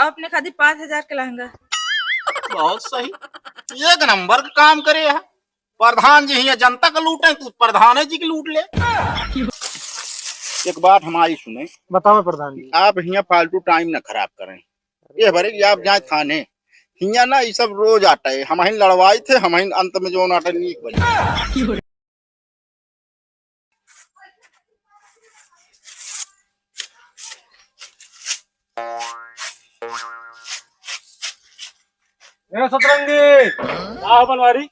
आपने खादी 5,000 के लहंगा। बहुत सही, एक नंबर का काम करे है। प्रधान जी ही जनता का लूटे, तू प्रधान जी की लूट ले। एक बात हमारी सुने। बताओ प्रधान जी। आप यहाँ फालतू टाइम न खराब करें। ये भरे कि आप जाए थाने, हिया ना ये सब रोज आता है। हम लड़वाई थे, हम अंत में जो नाटक नहीं बने। सतरंगी बनवारी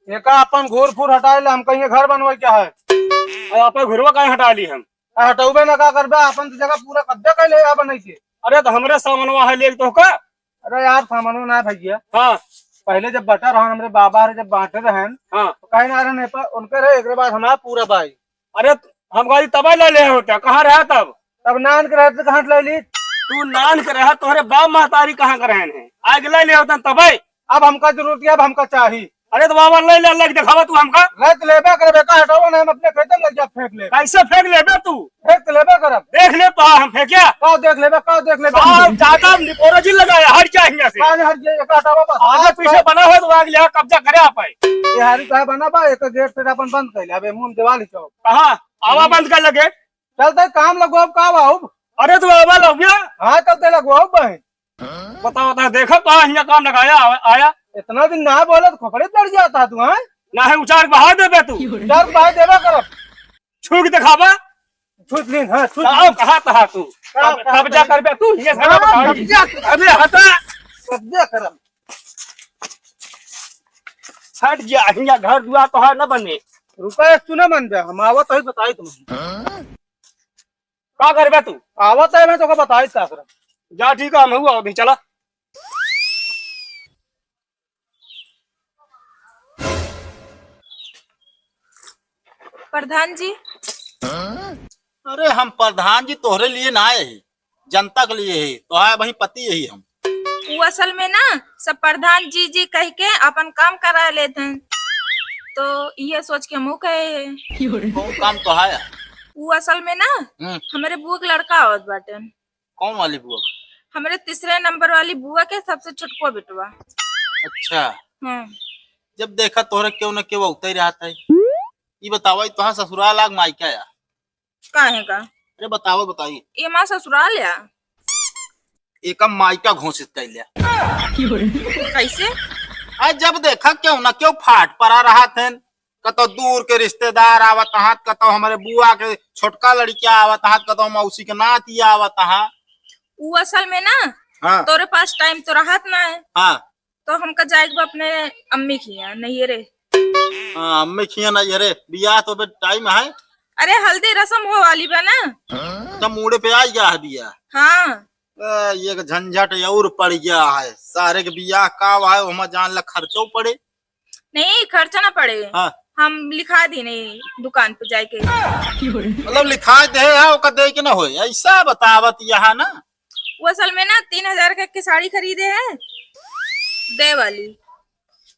एक अपन घूर फूर हटाए ले, हम कहीं घर बनवा क्या है। अपन घुरवा कहीं हटा ली हम। हटाऊबे ना का करबे, अपन तो जगह पूरा कब्जा कर ले बन से। अरे तो हमरे सामानवा है ले तो का। अरे यार सामानो ना भैया। हाँ पहले जब बटा रहा हमरे बाबा जब बांटे रहे, हाँ तो कहीं ना रहे पर उनके रहे, एक बाद हमारा पूरा बाई। अरे हम गाड़ी तब ले ले होता कहाँ रहा तब नान के रहते कहाँ ले ली। तू नान के रहा, तुम्हारे बाप महतारी कहाँ कर रहे हैं, आगे ले होता तब। अब हमका जरूरत है, अब हमका चाहिए। अरे तो बाबा ले अल्लाह की दिखावा तू हमका। रख लेबे करबे का हटाओ ना, हम अपने खेत में लग जा फेंक ले। कैसे फेंक ले तू, फेंक लेबे करब। देख ले पा हम फेंकिया का देख लेबे, का देख लेबे। ज्यादा निपोरजी लगाया हट जा यहाँ से। हट जाए का हटाओ बस। आगे पीछे बना हो तो आगे यहाँ कब्जा करे आप। ये हारी का बना बा, एक गेट से अपन बंद कर ले। अबे मुंह दीवार चौक कहाँ आवा बंद कर लगे। चलते काम लगो अब का बाबू। अरे तू आवा लग गया। हाँ चलते लगो अब बहन। बताओ बता देखो तो यहाँ काम लगाया आया। इतना दिन ना बोले तो खोपड़े चढ़ जाता तू। हाँ ना है उचार बहा दे तू। चार भाई देवा करब। छू के दिखावा। छूट ली। हाँ छूट कहा था तू कब्जा कर बे तू ये सारा बता। अरे हटा कब्जा करब। हट जा यहाँ घर दुआ तो है न बने। रुपये सुने मन बे, हम आवत है बताई तुम्हें का करबे तू। आवत है मैं तो बताई का करब। जा ठीक है हम हुआ अभी चला। प्रधान जी। अरे हम प्रधान जी तोहरे लिए ना आए ही, जनता के लिए ही तो आए, वही पति यही हम। वो असल में ना सब प्रधान जी जी कह के अपन काम करा लेते हैं, तो ये सोच के मुँह कहे। कौन काम तो है। वो असल में ना हमारे बुआ का लड़का आवत बाटे। कौन वाली बुआ। हमारे तीसरे नंबर वाली बुआ के सबसे छोटको बेटवा। अच्छा हाँ। जब देखा तोहरे क्यों न क्यों उतर रहता है। ये बतावा तुहा ससुराल आग मायका या का है का। अरे बताओ बताइए। ये माँ ससुराल या एक मायका घोषित कर लिया। कैसे। आज जब देखा क्यों न क्यों फाट पड़ा रहा थे। कतो दूर के रिश्तेदार आवत हाथ, कतो हमारे बुआ के छोटका लड़किया आवत हाथ, कतो मौसी के नातिया आवत हा। वो असल में ना हाँ। तोरे पास टाइम तो रहत ना है। हाँ। तो हमका जाएगा अपने अम्मी की यहाँ नहीं रे। हाँ अम्मी खिया ना ये बियाह तो टाइम है। अरे हल्दी रसम हो वाली बा ना। तो मुड़े पे आ गया है बियाह। हाँ ये झंझट और पड़ गया है सारे के बियाह का है, वहाँ जान ला खर्चो पड़े। नहीं खर्चा ना पड़े। हाँ। हम लिखा दी नहीं दुकान पे जाके। मतलब लिखा दे दे के ना हो ऐसा बतावत यहाँ ना। वो असल में ना 3,000 की साड़ी खरीदे है दे वाली,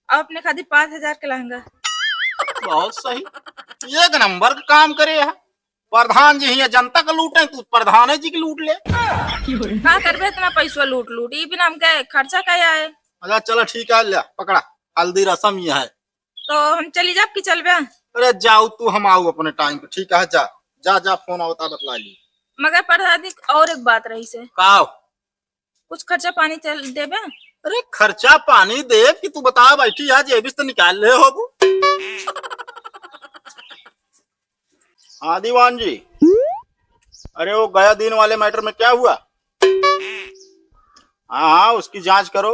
अब अपने खादी 5,000 के लहंगा। बहुत सही, एक नंबर का काम करे है। प्रधान जी ही जनता का लूटे, तू प्रधान जी की लूट ले। का करबे इतना पैसा लूट लूट, ये बिना हम के खर्चा क्या है। अच्छा चलो ठीक है, ले पकड़ा हल्दी रसम ये है। तो हम चली जाब की चलबे। अरे जाओ तू, हम आओ अपने टाइम पे। ठीक है जा जा जा, फोन आवता बतला ली। मगर प्रधान जी और एक बात रही से का कुछ खर्चा पानी चल देबे। अरे खर्चा पानी दे कि तू बता बैठी आज ये भी तो निकाल ले हो। हाँ दीवान जी, अरे वो गया दिन वाले मैटर में क्या हुआ। हाँ हाँ उसकी जांच करो।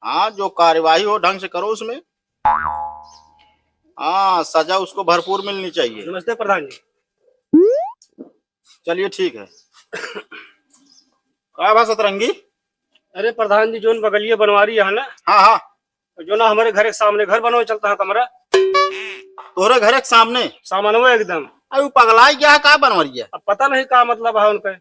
हाँ जो कार्यवाही हो ढंग से करो उसमें। हाँ सजा उसको भरपूर मिलनी चाहिए। नमस्ते प्रधान जी। चलिए ठीक है। क्या बात सतरंगी। अरे प्रधान जी जोन बगलिए बनवारी है ना। हाँ हाँ जो ना हमारे घर के सामने घर बनवा चलता है कमरा। तोरे घर के सामने सामान हुआ एकदम। अरे पगलाई क्या है, का बनवरिया। अब पता नहीं का मतलब है उनका,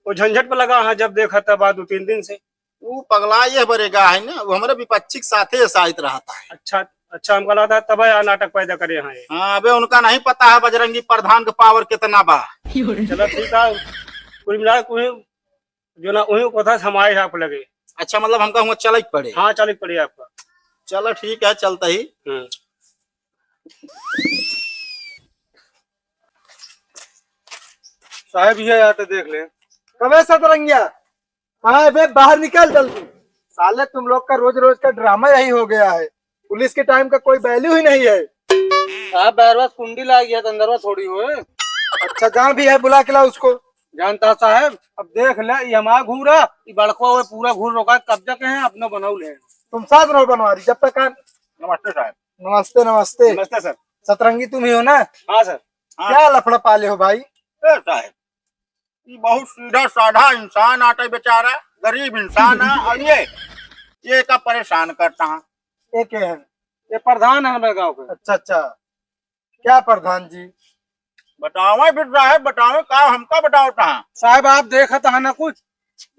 वो झंझट पे लगा है जब देखा था बाद 2-3 दिन से। वो पगला ये बरेगा है ना, वो हमारे विपक्षी के साथे शायद रहता है। अच्छा अच्छा हमको लगा था तब नाटक पैदा करे हैं। हाँ अबे उनका नहीं पता है बजरंगी प्रधान का पावर कितना बा। चलो ठीक है, कुल मिला जो ना वही कोथा हमारे यहाँ पे लगे। अच्छा मतलब हमका हुआ चल पड़े। हाँ चल पड़ी आपका। चलो ठीक है चलता ही। साहब ये आते देख ले। कबे सतरंगिया हाँ बे बाहर निकल जल्दी। साले तुम लोग का रोज रोज का ड्रामा यही हो गया है। पुलिस के टाइम का कोई वैल्यू ही नहीं है। साहब बैरवास कुंडी ला गया अंदरवा थोड़ी हो। अच्छा जहाँ भी है बुला के लाओ उसको। जानता साहब अब देख ले ये हमारा घूरा ये बड़को हुए पूरा घूर रोका कब्जा के हैं अपने बनाऊ ले। तुम साथ रहो बनवारी जब तक नमस्ते साहब। नमस्ते नमस्ते। नमस्ते सर। सतरंगी तुम ही हो ना? हाँ सर। क्या लफड़ा पाले हो भाई? साहब ये बहुत सीधा साधा इंसान आटे बेचारा गरीब इंसान है और ये का परेशान करता है। एक है ये प्रधान है हमारे गाँव के। अच्छा अच्छा क्या प्रधान जी? बताओ फिर साहब बताओ का हमका बताओ कहाँ। साहब आप देखा था ना कुछ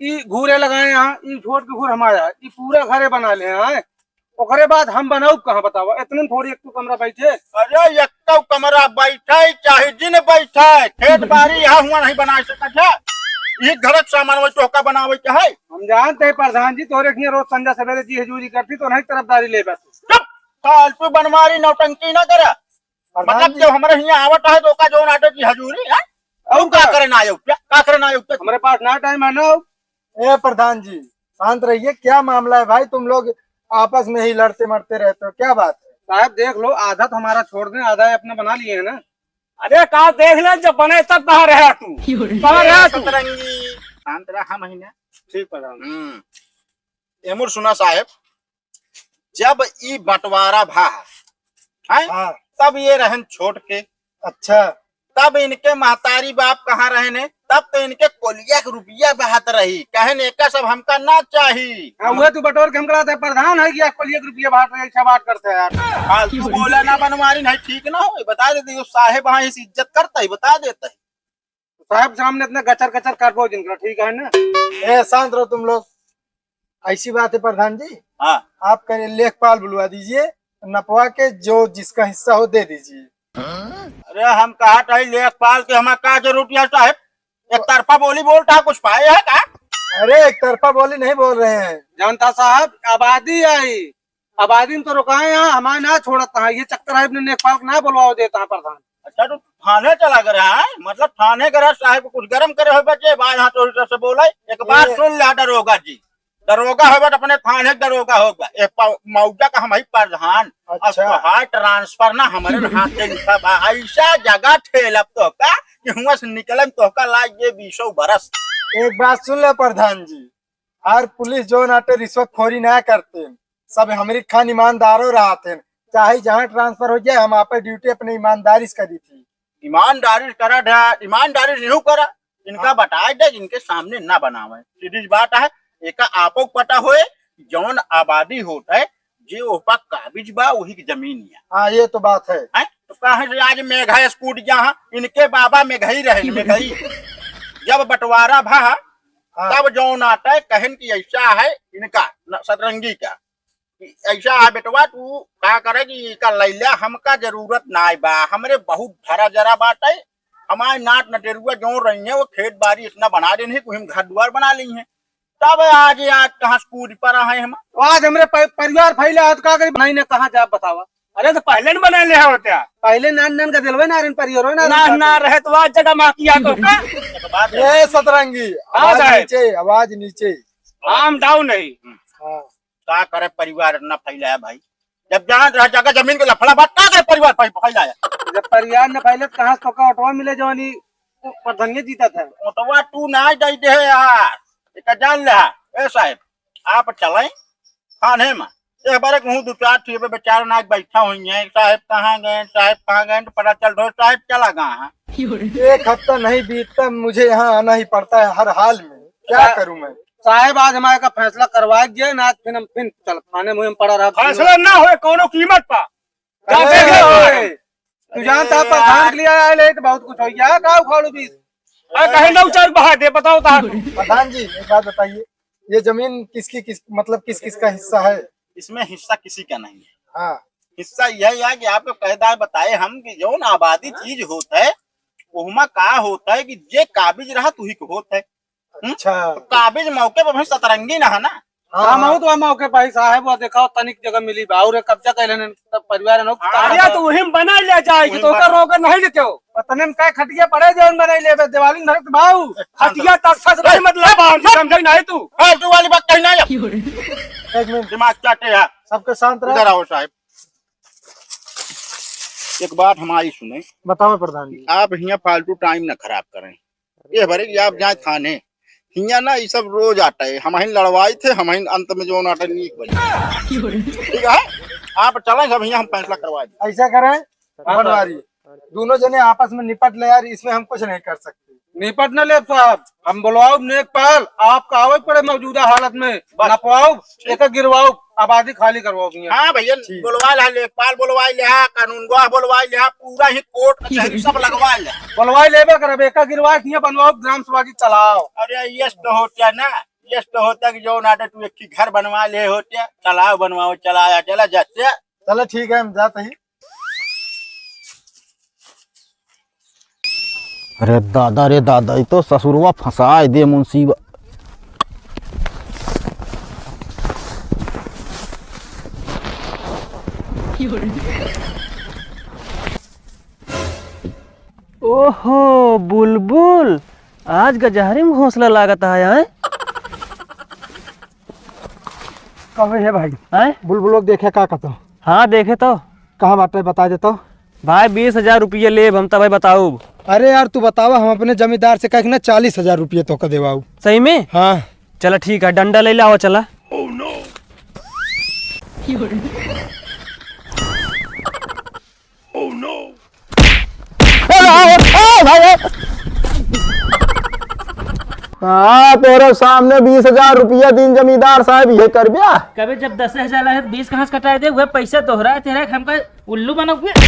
ये घूरे लगाए यहाँ ये छोड़ के घूर हमारा ये पूरा घरे बना ले हैं। ओकरे बाद हम बनाऊ कहाँ बताओ इतने थोड़ी एक तो कमरा बैठे। अरे एक तो कमरा बैठा चाहे जिन बैठा खेत बाड़ी यहाँ हुआ नहीं बना सकता ये घर सामान वो चौका बनावे के है। हम जानते हैं प्रधान जी तोरे की रोज संध्या सवेरे जी हजूरी करती तो नहीं तरफदारी ले बैठे। चुप फालतू बनवारी नौटंकी न करे। मतलब जब हमारे यहाँ आवत है तो का जो नाटक की हजूरी है और का करे ना आयो का करे ना आयो हमारे पास ना टाइम है ना। ए प्रधान जी शांत रहिए। क्या मामला है भाई? तुम लोग आपस में ही लड़ते मरते रहते हो क्या बात है? साहब देख लो आधा तो हमारा छोड़ दें आधा अपने बना लिए है ना। अरे कहा देख ले जब बने तब कहाँ रहा तू कहाँ रहा तू। सतरंगी शांत रहा महीना। ठीक प्रधान। एमुर सुना साहेब जब ई बंटवारा भा है हाँ तब ये रहन छोड़ के। अच्छा तब इनके महतारी बाप कहाँ रहने तब तो इनके कोलिया के रुपया बहात रही कहने का सब हमका ना चाहिए। हुए तू बटोर के हम कराते हैं प्रधान है क्या कोलिए के रुपया बांट रहे अच्छा बात करते हैं यार। फालतू बोला ना बनवारी नहीं ठीक ना हो बता देते साहेब वहाँ इस इज्जत करता है बता देता है। साहब सामने इतना गचर गचर कर पाओ जिनका ठीक है ना। ए शांत रहो तुम लोग। ऐसी बात है प्रधान जी हाँ आप कह लेखपाल बुलवा दीजिए नपवा के जो जिसका हिस्सा हो दे दीजिए। अरे हम कहा था लेखपाल के हमारा का जरूरत है साहब एक तरफा बोली बोलता कुछ पाए है का। अरे एक तरफा बोली नहीं बोल रहे हैं। जानता साहब आबादी आई आबादी में तो रुकाए यहाँ हमारे ना छोड़ता है ये चक्कर है लेखपाल को ना बुलवाओ देता है प्रधान। अच्छा तो थाने चला कर रहा है मतलब थाने का साहेब को कुछ गर्म करे हो बच्चे बाहर यहाँ तो से बोला एक बात सुन लिया दरोगा जी दरोगा होगा तो अपने थाने दरोगा होगा मौजा का हमारी प्रधान। अच्छा हाथ ट्रांसफर ना हमारे हाथ से लिखा बा ऐसा जगह ठेलब तो का कि हुआ से निकलम तो का लाग ये 20 बरस। एक बात सुन ले प्रधान जी हर पुलिस जो नाटे रिश्वतखोरी ना करते सब हमारी खान ईमानदारों रहा थे चाहे जहाँ ट्रांसफर हो जाए हम आप ड्यूटी अपने ईमानदारी से करी थी। ईमानदारी करा था ईमानदारी नहीं करा इनका बताए दे इनके सामने ना बनावे सीधी बात है। एक आपको पता होए जौन आबादी होता है जो ओपा काबिज बा वही की जमीन है। हाँ ये तो बात है। तो कहा से आज मेघा स्कूट जहाँ इनके बाबा मेघई रहे मेघई जब बंटवारा भा तब जौन आता है कहन की ऐसा है इनका सतरंगी का ऐसा है बेटवा तू क्या करे कि इनका लैला हमका जरूरत ना बा हमरे बहुत धरा जरा बात है हमारे नाट नटेरुआ जो रही है वो खेत बाड़ी इतना बना देने को हम घर द्वार बना ली है तब आज कहाँ स्कूल पर आए हम आज हमारे परिवार फैले हाथ का बनाई ने कहा जा बतावा। अरे तो पहले न बना ले होते पहले नान नान का दिलवे ना परिवार ना रहे तो आज जगह माँ किया तो ये सतरंगी आवाज नीचे आम डाउन नहीं। क्या करे परिवार इतना फैलाया भाई जब जहाँ जगह जमीन के लफड़ा बात क्या करे परिवार फैलाया जब परिवार ने पहले कहा तो का ऑटो मिले जवानी प्रधान जीता था ऑटोवा तू ना जाते है यार जान ले ए साहब आप चलें थाने में एक बार कहूँ दो चार ठीक है बेचारा नाक बैठा हुई है साहब कहाँ गए तो पता चल रहा साहब चला कहाँ है। एक हफ्ता नहीं बीतता मुझे यहाँ आना ही पड़ता है हर हाल में क्या करूँ मैं। साहब आज हमारे का फैसला करवा दिया ना फिर हम फिर चल थाने में पड़ा रहा फैसला ना हो कोनो कीमत पा तू जानता प्रधान के लिए आए तो बहुत कुछ हो गया का उखाड़ू भी कहे ना उचार बहा दे बताओ प्रधान जी एक बात बताइए ये जमीन किस किस किस का हिस्सा है? इसमें हिस्सा किसी का नहीं है। हाँ हिस्सा यही है कि आपको कहता बताए हम कि जो आबादी चीज होता है वहमा का होता है कि जे काबिज रहा तू ही को होता है अच्छा काबिज मौके पर भाई सतरंगी ना है ना। हम आऊ तो हम के भाई साहब वो देखो तनिक जगह मिली बा और कब्जा कैले ने सब परिवार ने अरे तो वही बना ले जाए कि तो कर रोकर नहीं लेते हो। पतने में काय खटिया पड़े जौन बनाई लेबे दिवाली में धरत भाऊ हटिया तक सच नहीं मतलब हम समझ नहीं तू। फालतू वाली बात कहना है। एक मिनट, दिमाग चाटे है। सबके शांत रहो। इधर आओ साहब, एक बात हमारी सुने। बताओ प्रधान जी। आप यहाँ फालतू टाइम ना खराब करें। ये भरे कि आप जाए थाने हिया ना ये सब रोज आता है। हम लड़वाई थे, हम अंत में जो नाटक नीक बनी। ठीक है, आप चलें सब यहाँ हम फैसला करवा दें। ऐसा करें पटवारी, दोनों जने आपस में निपट ले यार, इसमें हम कुछ नहीं कर सकते। निपट न ले साहब, हम बुलवाओ नेकपाल आपका आवे पड़े मौजूदा हालत में नपवाओ एक गिरवाओ आबादी खाली करवाओ। हाँ भैया, बुलवा ला, लेखपाल बुलवा लिया, कानून गवाह बुलवा लिया, पूरा ही कोर्ट कचहरी सब लगवा लिया। बुलवाई लेबे करब एक गिरवा हिया बनवाओ ग्राम सभा की चलाओ। अरे यस तो होता ना, यस तो होता कि जो नाटक तू एक घर बनवा ले होते, चलाओ बनवाओ चलाया चला जाते। चलो ठीक है, हम जाते ही। अरे दादा, ये तो ससुरवा फंसा दे मुंसीबत। ओहो बुलबुल, आज गजहरी में घोंसला लागत है यहाँ। कहे है भाई, हैं? बुलबुल लोग देखे का कहता? हाँ देखे तो। कहाँ बात है बता देता। भाई 20,000 रुपये ले हम तो भाई बताऊ। अरे यार तू बतावा, हम अपने जमींदार से कह ना 40,000 रुपये तो का देवाऊ। सही में? हाँ चला ठीक है, डंडा ले लाओ चला। हाँ तेरे सामने 20,000 रुपया दिन जमींदार साहब ये कर दिया। कभी जब 10,000 है 20 कहाँ से कटाए दे, वह पैसा दोहरा तेरा हमका उल्लू बना हुआ।